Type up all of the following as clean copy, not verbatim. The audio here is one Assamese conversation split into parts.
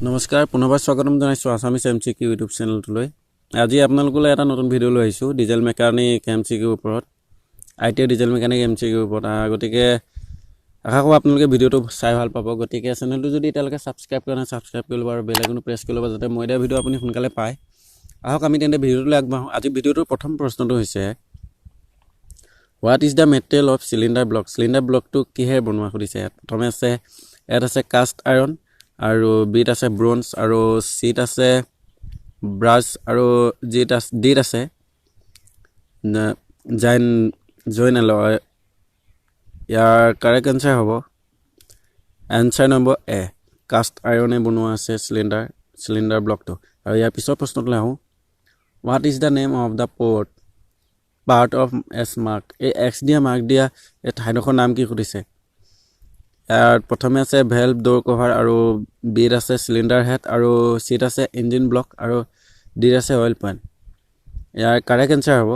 নমস্কাৰ পুনৰবাৰ স্বাগতম জনাইছো Assamese MCQ ইউটিউব চেনেলটোলৈ আজি আপোনালোকলৈ এটা নতুন ভিডিও লৈ আহিছো ডিজেল মেকানিক MCQ ওপৰত ITI ডিজেল মেকানিক MCQ ওপৰত গতিকে আশা কৰোঁ আপোনালোকে ভিডিওটো চাই ভাল পাব গতিকে চেনেলটো যদি এতিয়ালৈকে সাবস্ক্ৰাইব কৰা নাই সাবস্ক্ৰাইব কৰি ল'ব আৰু বেল আইকনটো প্ৰেছ কৰি ল'ব যাতে মই দিয়া ভিডিও আপুনি সোনকালে পায় আহক আমি তেন্তে ভিডিওটোলৈ আগবাঢ়ো আজি ভিডিওটোৰ প্ৰথম প্ৰশ্নটো হৈছে What is the material of cylinder block? Cylinder block to কিহে বনোৱা কৰিছে প্ৰথমে আছে ইয়াত আছে কাষ্ট আয়ৰন আৰু বিট আছে ব্ৰঞ্জ আৰু সিট আছে ব্ৰাছ আৰু ডিট আছে জয়েন এলয় ইয়াৰ কাৰেক্ট আনসাৰ হ'ব আনসাৰ নম্বৰ এ কাষ্ট আয়ৰনে বনোৱা আছে সিলিন্ডাৰ ব্লকটো আৰু ইয়াৰ পিছৰ প্ৰশ্নটোলৈ আহোঁ What is the name of the part of S mark এই X দিয়া মাৰ্ক দিয়া এই ঠাইডোখৰ নাম কি সুধিছে ইয়াৰ প্ৰথমে আছে ভেলভ ডোৰ কভাৰ আৰু বিট আছে সিলিন্ডাৰ হেড আৰু সিট আছে ইঞ্জিন ব্লক আৰু ডিট আছে অইল পইণ্ট ইয়াৰ কাৰেক্ট আনসাৰ হ'ব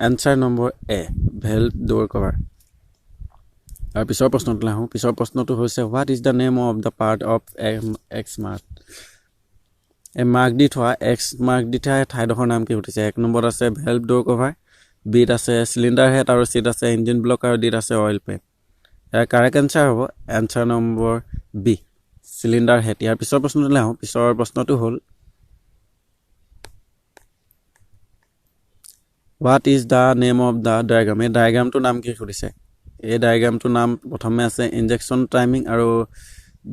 আনসাৰ নম্বৰ এ ভেলভ ডোৰ কভাৰ আৰু পিছৰ প্ৰশ্নটোলৈ আহোঁ পিছৰ প্ৰশ্নটো হৈছে what is the name of the part of X mark এই মাৰ্ক দি থোৱা এক্স মাৰ্ক দি থোৱা ঠাইডোখৰ নাম কি সুধিছে এক নম্বৰত আছে ভেলভ ডোৰ কভাৰ বিট আছে সিলিন্ডাৰ হেড আৰু সিট আছে ইঞ্জিন ব্লক আৰু ডিট আছে অইল পইণ্ট ইয়াৰ কাৰেক্ট আনসাৰ হ'ব answer number B cylinder head ইয়াৰ পিছৰ প্ৰশ্নটোলৈ আহোঁ পিছৰ প্ৰশ্নটো হ'ল what is the name of the diagram এই ডায়াগ্ৰামটোৰ নাম কি সুধিছে এই ডায়াগ্ৰামটোৰ নাম প্ৰথমে আছে ইনজেকশ্যন টাইমিং আৰু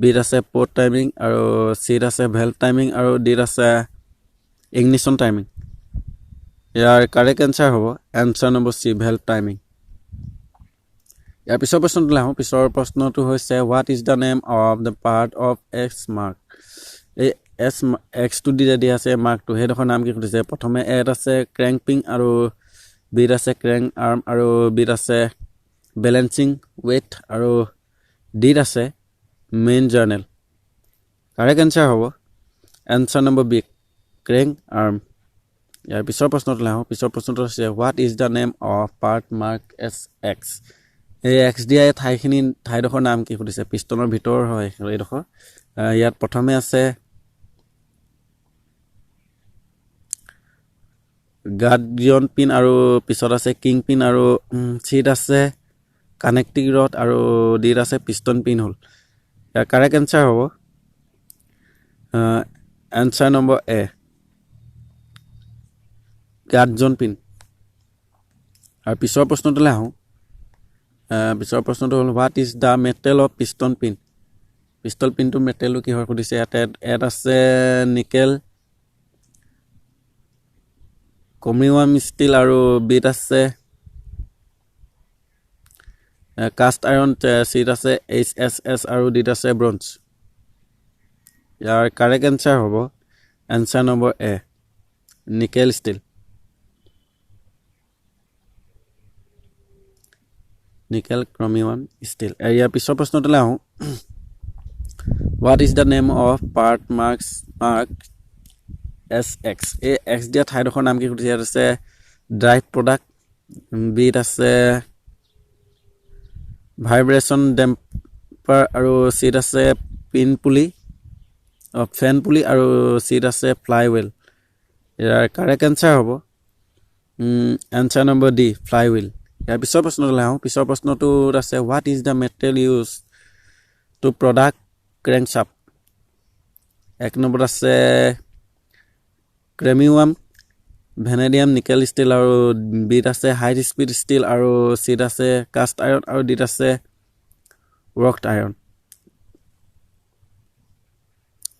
বিট আছে প'ৰ্ট টাইমিং আৰু সিট আছে ভেলভ টাইমিং আৰু ডিট আছে ইগনিশ্যন টাইমিং ইয়াৰ কাৰেক্ট আনসাৰ হ'ব answer number C valve timing ইয়াৰ পিছৰ প্ৰশ্নটোলৈ আহোঁ পিছৰ প্ৰশ্নটো হৈছে what is the name of the part of X mark এই এক্সটো দিয়া আছে মাৰ্কটো সেইডোখৰ নাম কি সুধিছে প্ৰথমে এত আছে ক্ৰেংক পিং আৰু বিট আছে ক্ৰেংক আৰ্ম আৰু বিট আছে বেলেঞ্চিং ৱেইট আৰু ডিট আছে মেইন জাৰ্নেল কাৰেক্ট আনসাৰ হ'ব answer number B crank arm ইয়াৰ পিছৰ প্ৰশ্নটোলৈ আহোঁ পিছৰ প্ৰশ্নটো হৈছে what is the name of part mark as X এই এক্স দিয়া এই ঠাইডোখৰ নাম কি সুধিছে পিষ্টনৰ ভিতৰ হয় এইডোখৰ ইয়াত প্ৰথমে আছে গাৰ্ডিয়ন পিন আৰু পিছত আছে কিং পিন আৰু সিট আছে কানেক্টিং ৰড আৰু ডিট আছে পিষ্টন পিন হ'ল ইয়াৰ কাৰেক্ট আনসাৰ হ'ব আনসাৰ নম্বৰ এ গাৰ্ডিয়ন পিন আৰু পিছৰ প্ৰশ্নটোলৈ আহোঁ পিছৰ প্ৰশ্নটো হ'ল what is the metal of piston পিনটো মেটেলটো কিহৰ সুধিছে ইয়াত আছে নিকেল ক্ৰমিয়াম ষ্টীল আৰু বিট আছে কাষ্ট আয়ৰন সিট আছে HSS আৰু ডিট আছে ব্ৰঞ্জ ইয়াৰ কাৰেক্ট আনসাৰ হ'ব আনসাৰ নম্বৰ এ nickel steel nickel chromium steel ইয়াৰ পিছৰ প্ৰশ্নটোলৈ আহোঁ what is the name of part mark as X এই এক্স দিয়া ঠাইডোখৰ নাম কি সুধিছে ইয়াত আছে ড্ৰাইভ প্ৰডাক্ট বিট আছে ভাইব্ৰেশ্যন ডেম্পাৰ আৰু সিট আছে ফেন পুলি আৰু সিট আছে ফ্লাই হুইল ইয়াৰ কাৰেক্ট আনসাৰ হ'ব answer number D flywheel ইয়াৰ পিছৰ প্ৰশ্নটোলৈ আহোঁ পিছৰ প্ৰশ্নটোত আছে what is the material use to product crankshaft এক নম্বৰত আছে ক্ৰমিয়াম ভেনেডিয়াম নিকেল ষ্টীল আৰু বিট আছে হাই স্পীড ষ্টীল আৰু সিট আছে কাষ্ট আয়ৰন আৰু ডিট আছে ৱৰ্কড আয়ৰন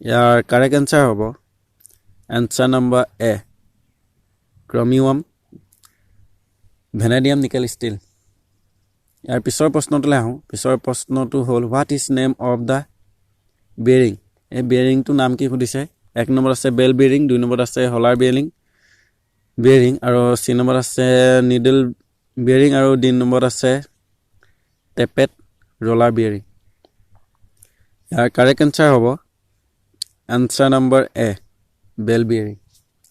ইয়াৰ কাৰেক্ট আনসাৰ হ'ব আনসাৰ নম্বৰ এ ক্ৰমিয়াম ভেনেডিয়াম নিকেল ষ্টীল ইয়াৰ পিছৰ প্ৰশ্নটোলৈ আহোঁ পিছৰ প্ৰশ্নটো হ'ল what is name of the bearing এই বেৰিংটোৰ নাম কি সুধিছে এক নম্বৰত আছে বেল বেৰিং দুই নম্বৰত আছে হলাৰ বেৰিং আৰু চি নম্বৰত আছে নিডল বেৰিং আৰু ডি নম্বৰত আছে টেপেট ৰলাৰ বেৰিং ইয়াৰ কাৰেক্ট আনসাৰ হ'ব আনসাৰ নম্বৰ এ বেল বেৰিং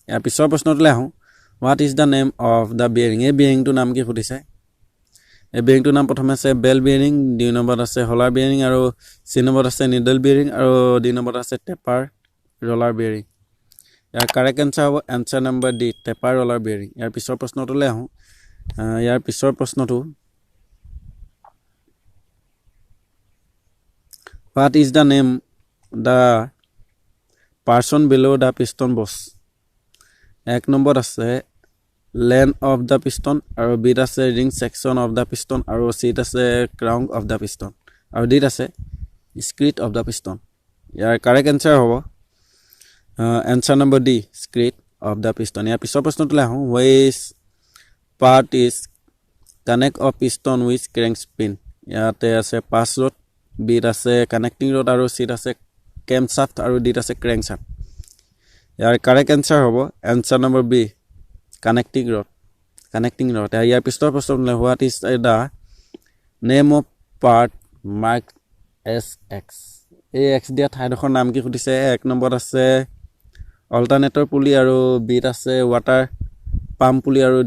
ইয়াৰ পিছৰ প্ৰশ্নটোলৈ আহোঁ what is the name of the bearing এই বেৰিংটোৰ নাম কি সুধিছে এই বেৰিংটোৰ নাম প্ৰথমে আছে বেল বেৰিং, 2 নম্বৰত আছে হলাৰ বেৰিং আৰু 3 নম্বৰত আছে নিডল বেৰিং আৰু 2 নম্বৰত আছে টেপাৰ ৰলাৰ বেৰিং। ইয়াৰ কাৰেক্ট এনচাৰ হ'ব answer number D, টেপাৰ roller bearing. ইয়াৰ পিছৰ প্ৰশ্নটোলৈ আহোঁ। ইয়াৰ পিছৰ প্ৰশ্নটো, what is the name the person bill' the piston box? 1 নম্বৰত আছে লেন অফ দ্য পিষ্টন আৰু বিত আছে ring section of the piston আৰু চিত আছে ক্ৰাউন অফ দ্য পিষ্টন আৰু ডিত আছে স্ক্ৰিট অফ দ্য পিষ্টন। ইয়াৰ কাৰেক্ট এনচাৰ হ'ব answer number D, skirt of the piston. ইয়াৰ পিছৰ প্ৰশ্নটোলৈ আহোঁ। Which part is connect of piston with crank spin? ইয়াতে আছে পাছ ৰড, বিত আছে কানেক্টিং ৰড আৰু চিত আছে কেম শ্বাফ্ট আৰু ডিত আছে ক্ৰেংক শ্বাফ্ট। ইয়াৰ কাৰেক্ট এনচাৰ হ'ব answer number B, connecting rod. ইয়াৰ পিছৰ প্ৰশ্নটোলৈ, what is the name of part mark SX? এই এক্স দিয়া ঠাইডোখৰ নাম কি সুধিছে। 1 নম্বৰত আছে অল্টাৰনেটৰ পুলি আৰু বিত আছে ৱাটাৰ পাম্প পুলি আৰু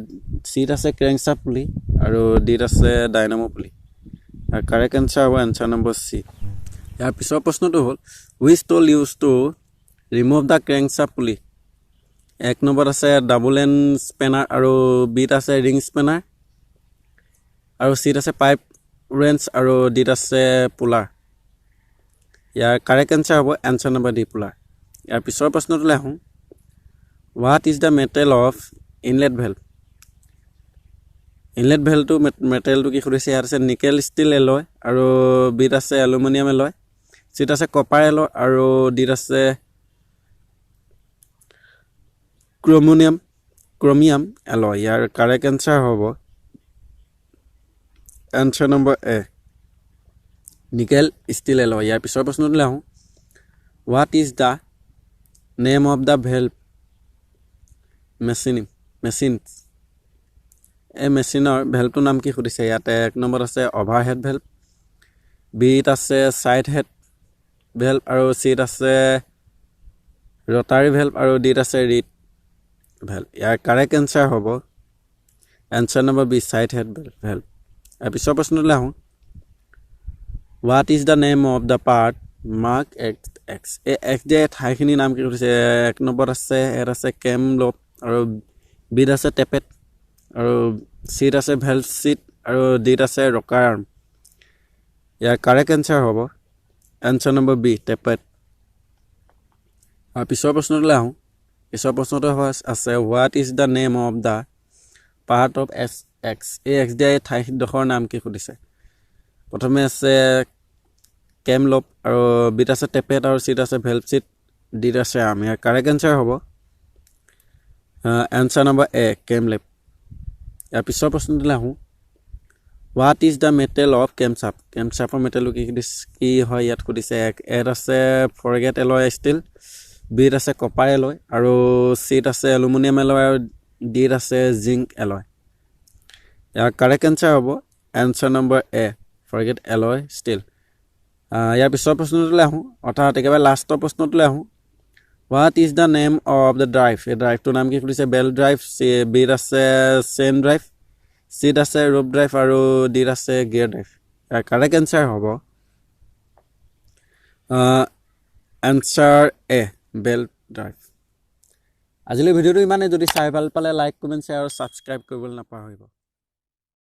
চিত আছে ক্ৰেংকশ্বাফ্ট পুলি আৰু ডিত আছে ডাইনামো পুলি। আৰু কাৰেক্ট এনচাৰ হ'ব এনচাৰ নম্বৰ চি। ইয়াৰ পিছৰ প্ৰশ্নটো হ'ল, which tool use to remove the crankshaft pulley? 1 নম্বৰত আছে ডাবল এণ্ড স্পেনাৰ আৰু বিত আছে ৰিং স্পেনাৰ আৰু চিত আছে পাইপ ৰেঞ্চ আৰু ডিত আছে পুলাৰ। ইয়াৰ কাৰেক্ট এনচাৰ হ'ব এনচাৰ নম্বৰ ডি, পুলাৰ। ইয়াৰ পিছৰ প্ৰশ্নটোলৈ আহোঁ। What is the metal of inlet valve? Inlet ভেল্ভটো মেটেলটো কি সুধিছে। ইয়াত আছে নিকেল ষ্টিল এলয় আৰু বিত আছে এলুমিনিয়াম এলয়, চিত আছে কপাৰ এলয় আৰু ডিত আছে ক্ৰমিয়াম এলয়। ইয়াৰ কাৰেক্ট এনচাৰ হ'ব এনচাৰ নম্বৰ এ, নিকেল ষ্টিল এলয়। ইয়াৰ পিছৰ প্ৰশ্নটোলৈ আহোঁ। What is the name of the valve machines? এই মেচিনৰ ভেল্ভটোৰ নাম কি সুধিছে। ইয়াতে 1 নম্বৰত আছে অভাৰ হেড ভেল্ভ, বিত আছে ছাইড হেড ভেল্ভ আৰু চিত আছে ৰটাৰী ভেল্ভ আৰু ডিত আছে ৰিড ভেল্ভ। ইয়াৰ কাৰেক্ট এনচাৰ হ'ব answer number B, side head valve. ইয়াৰ পিছৰ প্ৰশ্নটোলৈ আহোঁ। What is the name of the part mark X? এই এক্স দিয়া ঠাইখিনিৰ নাম কি সুধিছে। 1 নম্বৰত আছে ইয়াত আছে কেম লপ আৰু বিত আছে টেপেট আৰু চিত আছে ভেল্ভ চিট আৰু ডিত আছে ৰকাৰ আৰ্ম। ইয়াৰ কাৰেক্ট এনচাৰ হ'ব এনচাৰ নম্বৰ বি, টেপেট। আৰু পিছৰ প্ৰশ্নটোলৈ আহোঁ। পিছৰ প্ৰশ্নটো আছে what is the name of the part of SX? এই এক্স দিয়া এই ঠাইডোখৰ নাম কি সুধিছে। প্ৰথমে আছে কেম লপ আৰু বিত আছে টেপেট আৰু চিট আছে ভেল্ভ চিট, ডিত আছে আৰ্ম। ইয়াৰ কাৰেক্ট এনচাৰ হ'ব answer number A, cam lap. ইয়াৰ পিছৰ প্ৰশ্নটোলৈ আহোঁ। What is the metal of camshaft? কেমশ্বাফ্টৰ মেটেলটো কি হয় ইয়াত সুধিছে। এত আছে ফৰগেট এলয় ষ্টিল, বিত আছে কপাৰ এলয় আৰু চিত আছে এলুমিনিয়াম এলয় আৰু ডিত আছে জিংক এলয়। ইয়াৰ কাৰেক্ট এনচাৰ হ'ব এনচাৰ নম্বৰ এ, ফৰগেট এলয় ষ্টিল। ইয়াৰ পিছৰ প্ৰশ্নটোলৈ আহোঁ, অৰ্থাৎ একেবাৰে লাষ্টৰ প্ৰশ্নটোলৈ আহোঁ। What is the name of the drive? এই ড্ৰাইভটোৰ নাম কি সুধিছে। বেল ড্ৰাইভ, বিত আছে চেইন ড্ৰাইভ, চিত আছে ৰোপ ড্ৰাইভ আৰু ডিত আছে গিয়াৰ ড্ৰাইভ। ইয়াৰ কাৰেক্ট এনচাৰ হ'ব এনচাৰ এ, বেল ড্ৰাইভ। আজিলৈ ভিডিঅ'টো ইমানেই। যদি চাই ভাল পালে লাইক, কমেণ্ট, শ্বেয়াৰ আৰু ছাবস্ক্ৰাইব কৰিবলৈ নাপাহৰিব।